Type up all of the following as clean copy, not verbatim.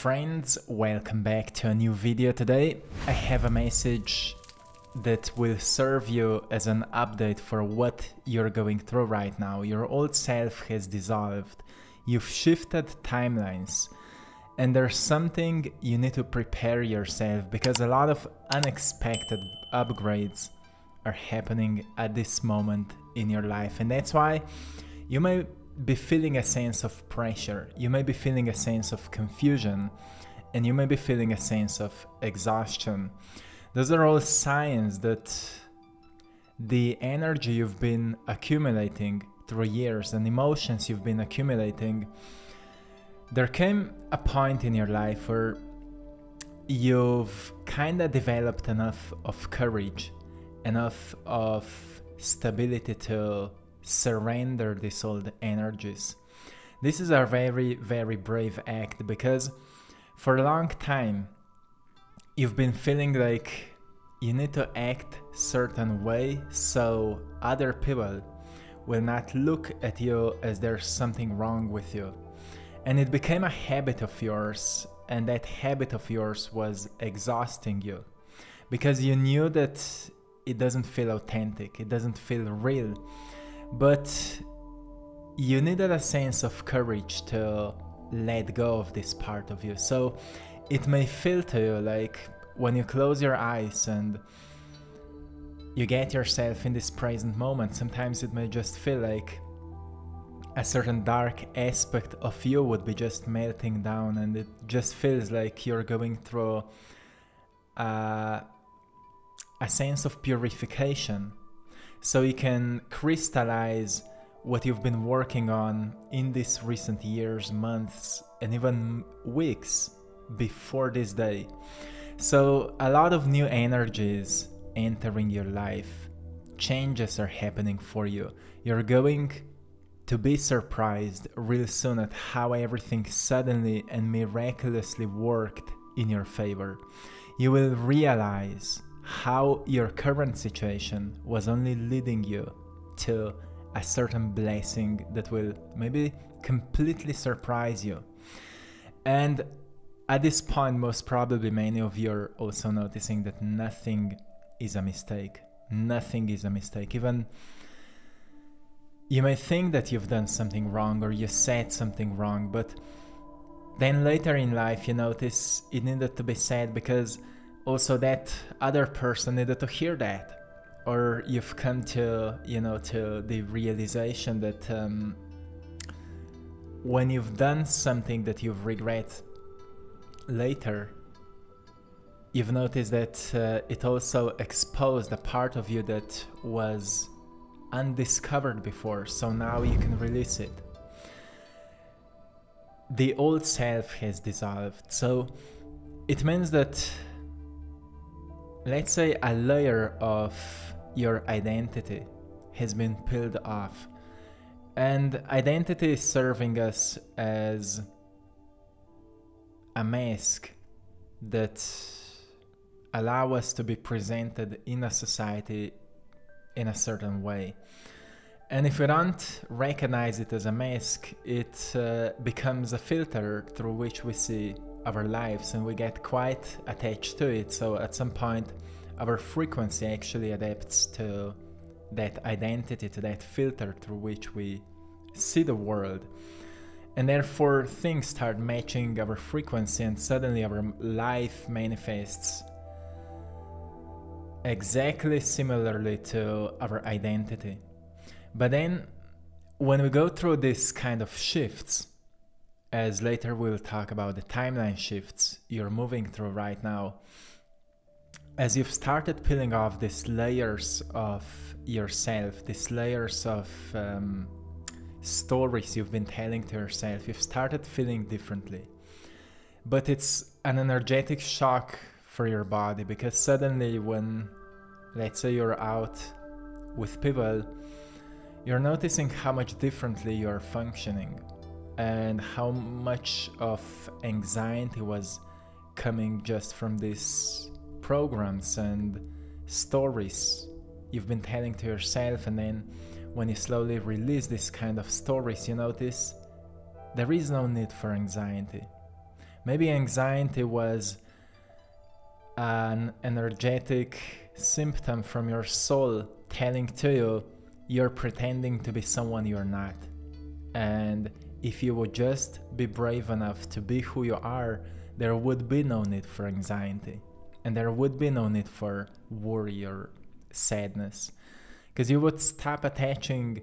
friends, welcome back to a new video. Today I have a message that will serve you as an update for what you're going through right now. Your old self has dissolved, you've shifted timelines, and there's something you need to prepare yourself because a lot of unexpected upgrades are happening at this moment in your life, and that's why you may be feeling a sense of pressure, you may be feeling a sense of confusion, and you may be feeling a sense of exhaustion. Those are all signs that the energy you've been accumulating through years and emotions you've been accumulating, there came a point in your life where you've kind of developed enough of courage, enough of stability to surrender these old energies. This is a very, very brave act because for a long time you've been feeling like you need to act certain way so other people will not look at you as there's something wrong with you. And it became a habit of yours, and that habit of yours was exhausting you because you knew that it doesn't feel authentic, it doesn't feel real. But you needed a sense of courage to let go of this part of you. So it may feel to you like when you close your eyes and you get yourself in this present moment, sometimes it may just feel like a certain dark aspect of you would be just melting down, and it just feels like you're going through a sense of purification. So you can crystallize what you've been working on in these recent years, months, and even weeks before this day. So a lot of new energies entering your life. Changes are happening for you. You're going to be surprised real soon at how everything suddenly and miraculously worked in your favor. You will realize how your current situation was only leading you to a certain blessing that will maybe completely surprise you. And at this point, most probably many of you are also noticing that nothing is a mistake. Nothing is a mistake. Even you may think that you've done something wrong or you said something wrong, but then later in life you notice it needed to be said because also that other person needed to hear that, or you've come to, to the realization that when you've done something that you've regret later, you've noticed that it also exposed a part of you that was undiscovered before, so now you can release it. The old self has dissolved, so it means that, let's say, a layer of your identity has been peeled off, and identity is serving us as a mask that allow us to be presented in a society in a certain way. And if we don't recognize it as a mask, it becomes a filter through which we see our lives, and we get quite attached to it. So at some point our frequency actually adapts to that identity, to that filter through which we see the world, and therefore things start matching our frequency, and suddenly our life manifests exactly similarly to our identity. But then when we go through this kind of shifts, as later we'll talk about the timeline shifts you're moving through right now, as you've started peeling off these layers of yourself, these layers of stories you've been telling to yourself, you've started feeling differently. But it's an energetic shock for your body because suddenly when, let's say, you're out with people, you're noticing how much differently you're functioning and how much of anxiety was coming just from these programs and stories you've been telling to yourself. And then when you slowly release this kind of stories, you notice there is no need for anxiety. Maybe anxiety was an energetic symptom from your soul telling to you you're pretending to be someone you're not. And if you would just be brave enough to be who you are, there would be no need for anxiety. And there would be no need for worry or sadness. Because you would stop attaching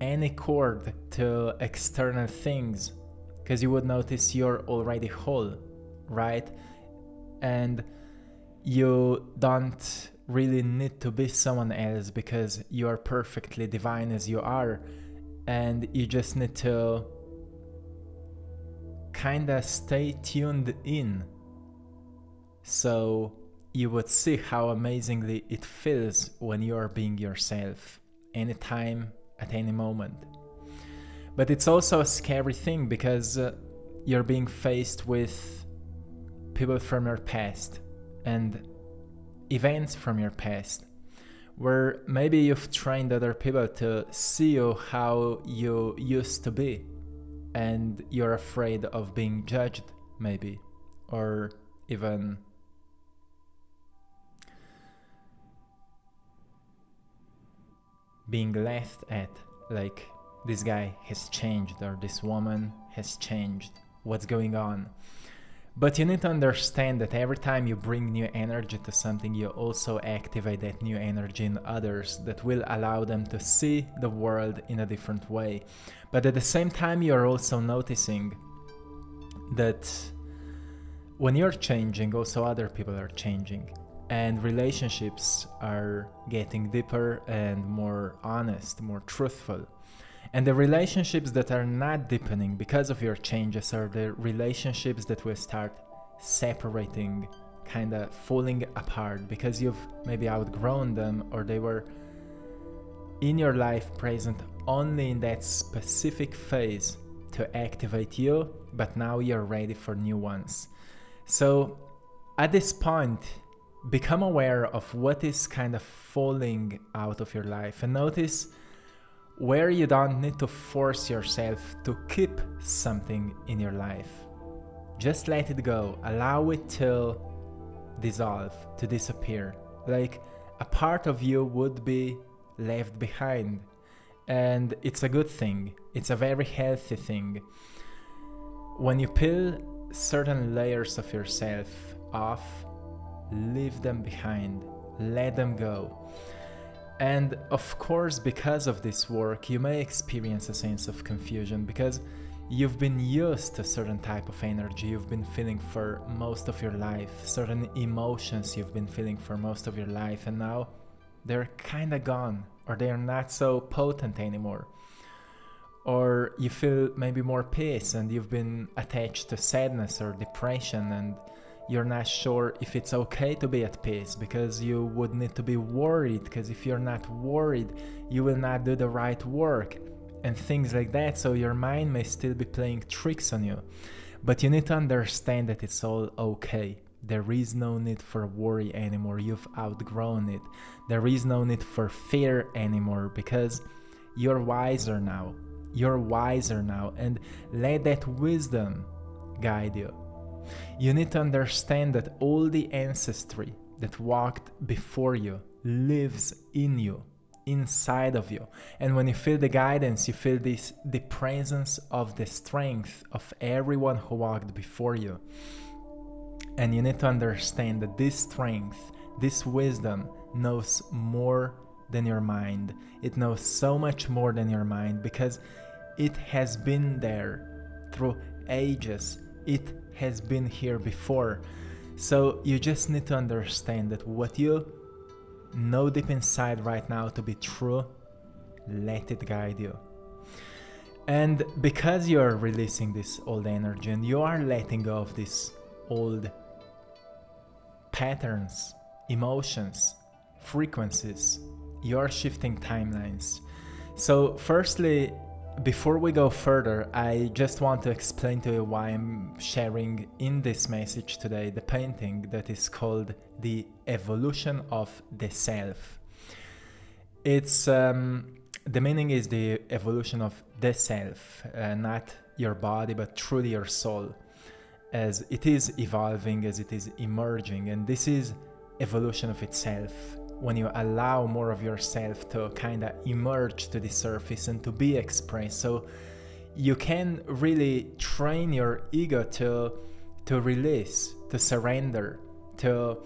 any cord to external things. Because you would notice you're already whole, right? And you don't really need to be someone else because you are perfectly divine as you are. And you just need to kinda stay tuned in. So you would see how amazingly it feels when you are being yourself, anytime, at any moment. But it's also a scary thing because you're being faced with people from your past and events from your past, where maybe you've trained other people to see you how you used to be, and you're afraid of being judged, maybe, or even being laughed at, like, this guy has changed or this woman has changed, what's going on? But you need to understand that every time you bring new energy to something, you also activate that new energy in others that will allow them to see the world in a different way. But at the same time, you're also noticing that when you're changing, also other people are changing. And relationships are getting deeper and more honest, more truthful. And the relationships that are not deepening because of your changes are the relationships that will start separating, kind of falling apart because you've maybe outgrown them, or they were in your life present only in that specific phase to activate you, but now you're ready for new ones. So at this point, become aware of what is kind of falling out of your life and notice where you don't need to force yourself to keep something in your life. Just let it go. Allow it to dissolve, to disappear. Like a part of you would be left behind. And it's a good thing. It's a very healthy thing. When you peel certain layers of yourself off, leave them behind. Let them go. And of course, because of this work, you may experience a sense of confusion because you've been used to a certain type of energy you've been feeling for most of your life, certain emotions you've been feeling for most of your life, and now they're kind of gone, or they're not so potent anymore. Or you feel maybe more peace and you've been attached to sadness or depression, and you're not sure if it's okay to be at peace because you would need to be worried, because if you're not worried, you will not do the right work and things like that. So your mind may still be playing tricks on you, but you need to understand that it's all okay. There is no need for worry anymore. You've outgrown it. There is no need for fear anymore because you're wiser now. You're wiser now, and let that wisdom guide you. You need to understand that all the ancestry that walked before you lives in you, inside of you. And when you feel the guidance, you feel the presence of the strength of everyone who walked before you. And you need to understand that this strength, this wisdom knows more than your mind. It knows so much more than your mind because it has been there through ages. It has been here before. So you just need to understand that what you know deep inside right now to be true, let it guide you. And because you are releasing this old energy and you are letting go of these old patterns, emotions, frequencies, you are shifting timelines. So firstly, before we go further, I just want to explain to you why I'm sharing in this message today the painting that is called The Evolution of the Self. It's the meaning is the evolution of the self, not your body, but truly your soul. as it is evolving, as it is emerging, and this is evolution of itself. When you allow more of yourself to kind of emerge to the surface and to be expressed, so you can really train your ego to release, to surrender, to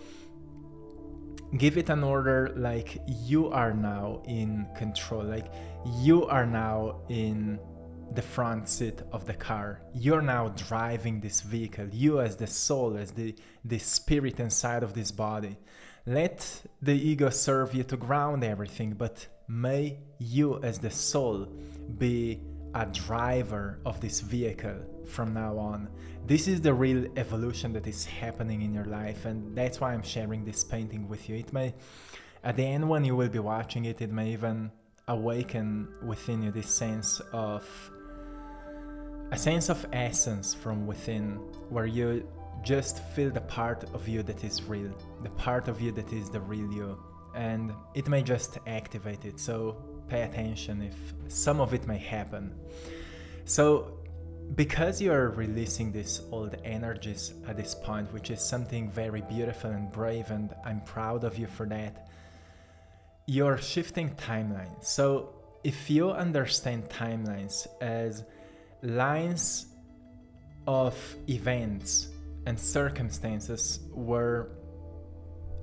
give it an order, like you are now in control, like you are now in the front seat of the car, you're now driving this vehicle, you as the soul, as the spirit inside of this body. Let the ego serve you to ground everything, but may you as the soul be a driver of this vehicle from now on. This is the real evolution that is happening in your life, and that's why I'm sharing this painting with you. It may, at the end when you will be watching it, it may even awaken within you this sense of essence from within, where you just feel the part of you that is real, the part of you that is the real you, and it may just activate it, so pay attention if some of it may happen. So because you are releasing these old energies at this point, which is something very beautiful and brave, and I'm proud of you for that, you're shifting timelines. So if you understand timelines as lines of events and circumstances where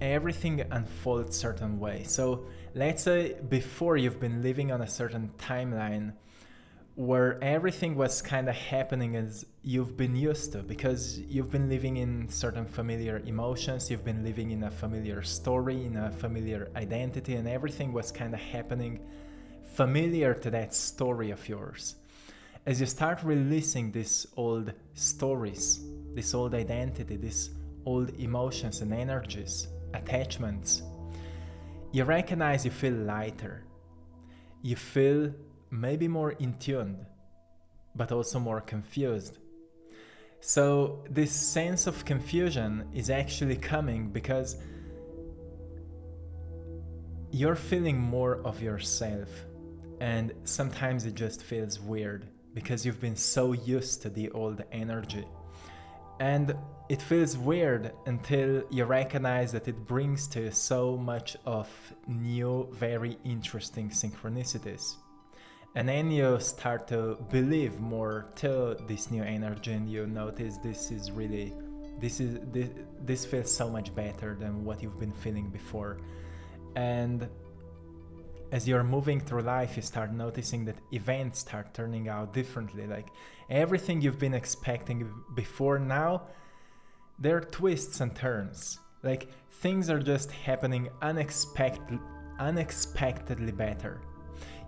everything unfolds certain way. So let's say before you've been living on a certain timeline where everything was kind of happening as you've been used to, because you've been living in certain familiar emotions, you've been living in a familiar story, in a familiar identity, and everything was kind of happening familiar to that story of yours. As you start releasing these old stories, this old identity, these old emotions and energies, attachments, you recognize you feel lighter. You feel maybe more in tune, but also more confused. So this sense of confusion is actually coming because you're feeling more of yourself, and sometimes it just feels weird because you've been so used to the old energy. And it feels weird until you recognize that it brings to you so much of new, very interesting synchronicities. And then you start to believe more to this new energy, and you notice this feels so much better than what you've been feeling before. And as you're moving through life, you start noticing that events start turning out differently. Like everything you've been expecting before, now there are twists and turns. Like things are just happening unexpectedly better.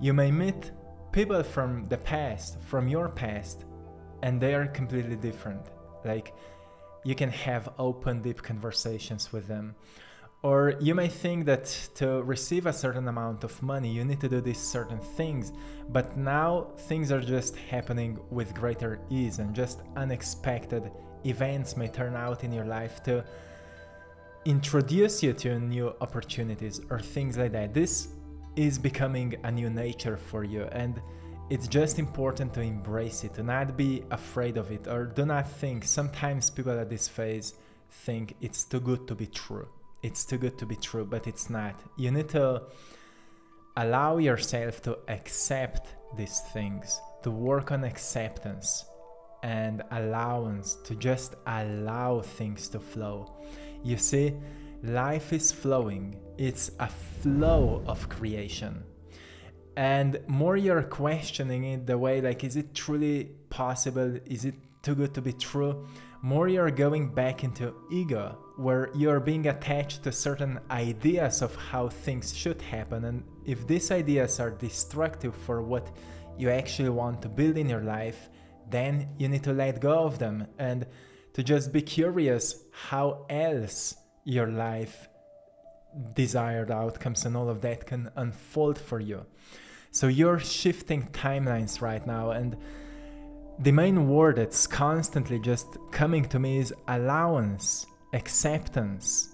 You may meet people from the past, from your past, and they are completely different. Like you can have open, deep conversations with them. Or you may think that to receive a certain amount of money, you need to do these certain things, but now things are just happening with greater ease, and just unexpected events may turn out in your life to introduce you to new opportunities or things like that. This is becoming a new nature for you, and it's just important to embrace it, to not be afraid of it, or do not think. Sometimes people at this phase think it's too good to be true. It's too good to be true, but it's not. You need to allow yourself to accept these things, to work on acceptance and allowance, to just allow things to flow. You see, life is flowing. It's a flow of creation. And more you're questioning it the way, like, is it truly possible? Is it too good to be true? More you're going back into ego, where you're being attached to certain ideas of how things should happen. And if these ideas are destructive for what you actually want to build in your life, then you need to let go of them and to just be curious how else your life, desired outcomes and all of that can unfold for you. So you're shifting timelines right now, and the main word that's constantly just coming to me is allowance, acceptance.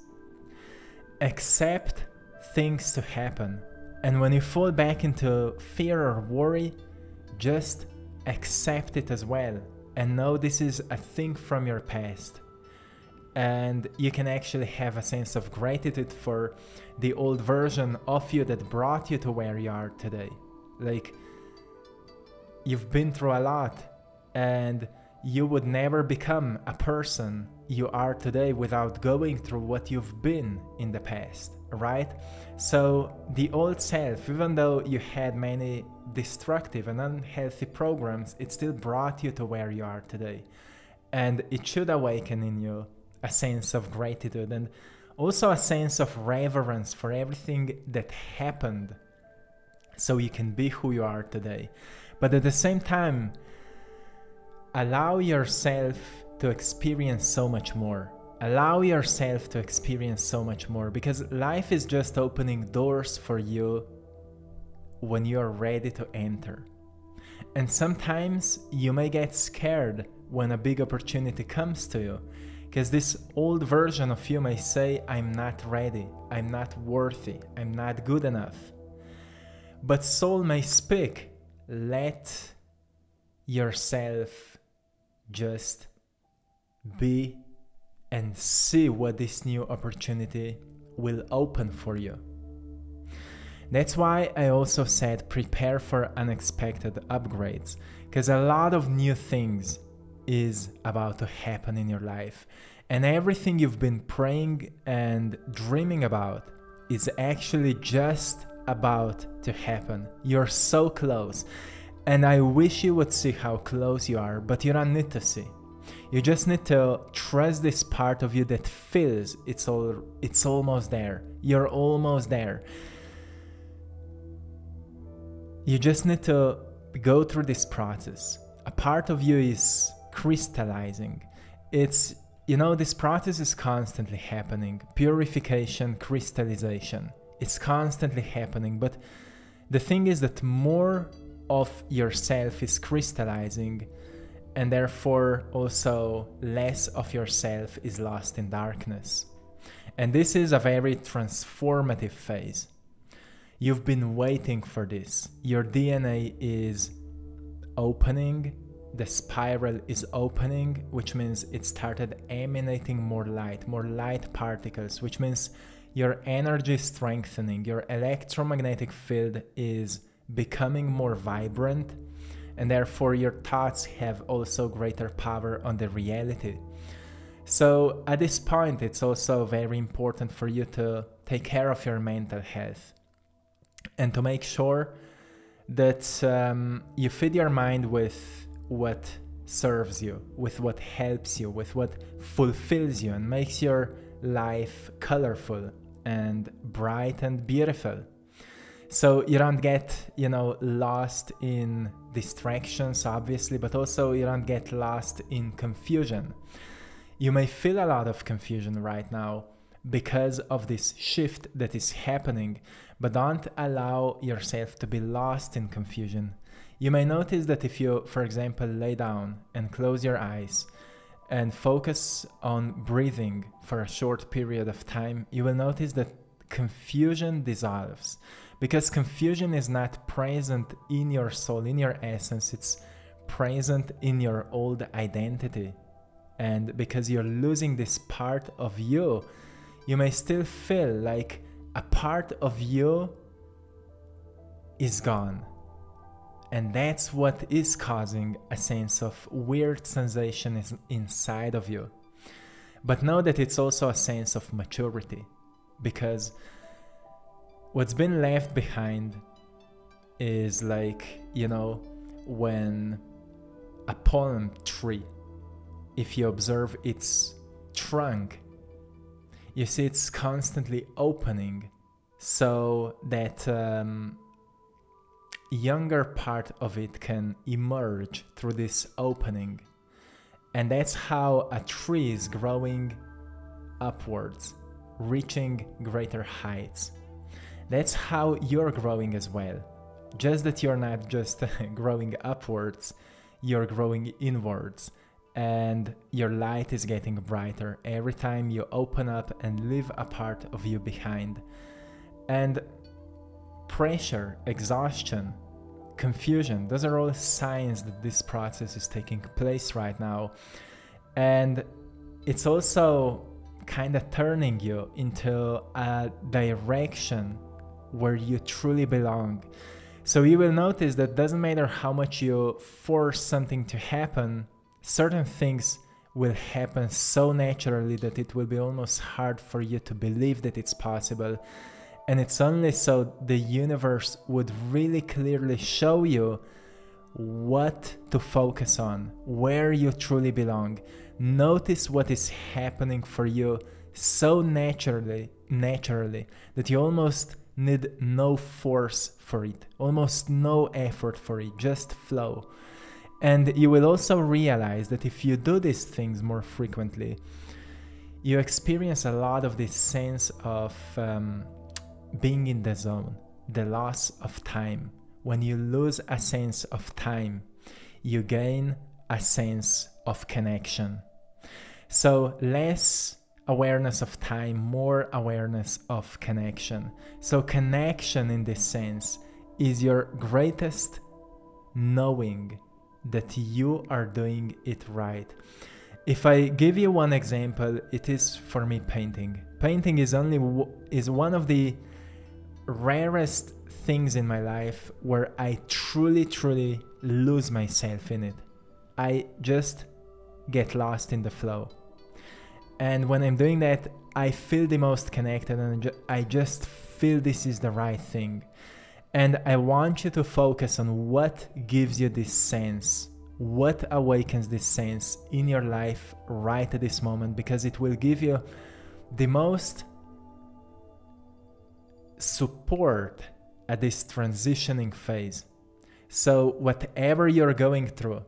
Accept things to happen. And when you fall back into fear or worry, just accept it as well. and know this is a thing from your past. And you can actually have a sense of gratitude for the old version of you that brought you to where you are today. Like, you've been through a lot, and you would never become a person you are today without going through what you've been in the past, right? So the old self, even though you had many destructive and unhealthy programs, it still brought you to where you are today. And it should awaken in you a sense of gratitude and also a sense of reverence for everything that happened so you can be who you are today. But at the same time, allow yourself to experience so much more. Allow yourself to experience so much more, because life is just opening doors for you when you're ready to enter. And sometimes you may get scared when a big opportunity comes to you, because this old version of you may say, I'm not ready, I'm not worthy, I'm not good enough. But soul may speak, let yourself just be and see what this new opportunity will open for you. That's why I also said prepare for unexpected upgrades, because a lot of new things is about to happen in your life, and everything you've been praying and dreaming about is actually just about to happen. You're so close, and I wish you would see how close you are, but you don't need to see. You just need to trust this part of you that feels it's almost there. You're almost there. You just need to go through this process. A part of you is crystallizing. It's, this process is constantly happening. Purification, crystallization. It's constantly happening. But the thing is that more of yourself is crystallizing, and therefore also less of yourself is lost in darkness. And this is a very transformative phase. You've been waiting for this. Your DNA is opening, the spiral is opening, which means it started emanating more light particles, which means your energy is strengthening, your electromagnetic field is becoming more vibrant, and therefore your thoughts have also greater power on the reality. So at this point, it's also very important for you to take care of your mental health and to make sure that you feed your mind with what serves you, with what helps you, with what fulfills you and makes your life colorful and bright and beautiful. So you don't get, lost in distractions, obviously, but also you don't get lost in confusion. You may feel a lot of confusion right now because of this shift that is happening, but don't allow yourself to be lost in confusion. You may notice that if you, for example, lay down and close your eyes and focus on breathing for a short period of time, you will notice that confusion dissolves. Because confusion is not present in your soul, in your essence, it's present in your old identity. And because you're losing this part of you, you may still feel like a part of you is gone. And that's what is causing a sense of weird sensation inside of you. But know that it's also a sense of maturity, because what's been left behind is like, when a palm tree, if you observe its trunk, you see it's constantly opening so that younger part of it can emerge through this opening. And that's how a tree is growing upwards, reaching greater heights. That's how you're growing as well. Just that you're not just growing upwards, you're growing inwards, and your light is getting brighter every time you open up and leave a part of you behind. And pressure, exhaustion confusion. Those are all signs that this process is taking place right now. And it's also kind of turning you into a direction where you truly belong. So you will notice that doesn't matter how much you force something to happen, certain things will happen so naturally that it will be almost hard for you to believe that it's possible. And it's only so the universe would really clearly show you what to focus on, where you truly belong. Notice what is happening for you so naturally that you almost need no force for it, almost no effort for it, just flow. And you will also realize that if you do these things more frequently, you experience a lot of this sense of being in the zone, the loss of time. When you lose a sense of time, you gain a sense of connection. So less awareness of time, more awareness of connection. So connection in this sense is your greatest knowing that you are doing it right. If I give you one example, it is for me painting. Painting is one of the rarest things in my life where I truly lose myself in it. I just get lost in the flow. And when I'm doing that, I feel the most connected, and I just feel this is the right thing. And I want you to focus on what gives you this sense, what awakens this sense in your life right at this moment, because it will give you the most support at this transitioning phase. So whatever you're going through,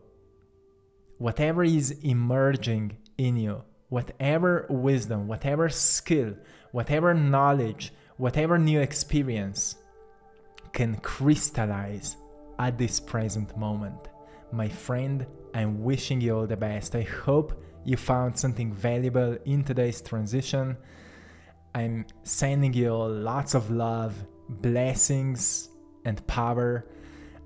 whatever is emerging in you, whatever wisdom, whatever skill, whatever knowledge, whatever new experience can crystallize at this present moment. My friend, I'm wishing you all the best. I hope you found something valuable in today's transition. I'm sending you all lots of love, blessings, and power.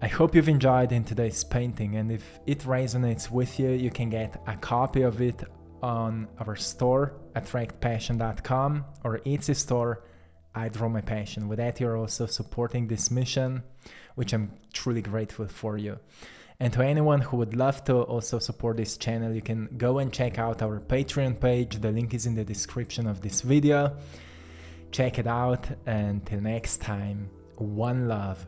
I hope you've enjoyed in today's painting, and if it resonates with you, you can get a copy of it on our store, AttractPassion.com, or Etsy store, I Draw My Passion. With that, you're also supporting this mission, which I'm truly grateful for you. And to anyone who would love to also support this channel, you can go and check out our Patreon page. The link is in the description of this video. Check it out, and till next time, one love.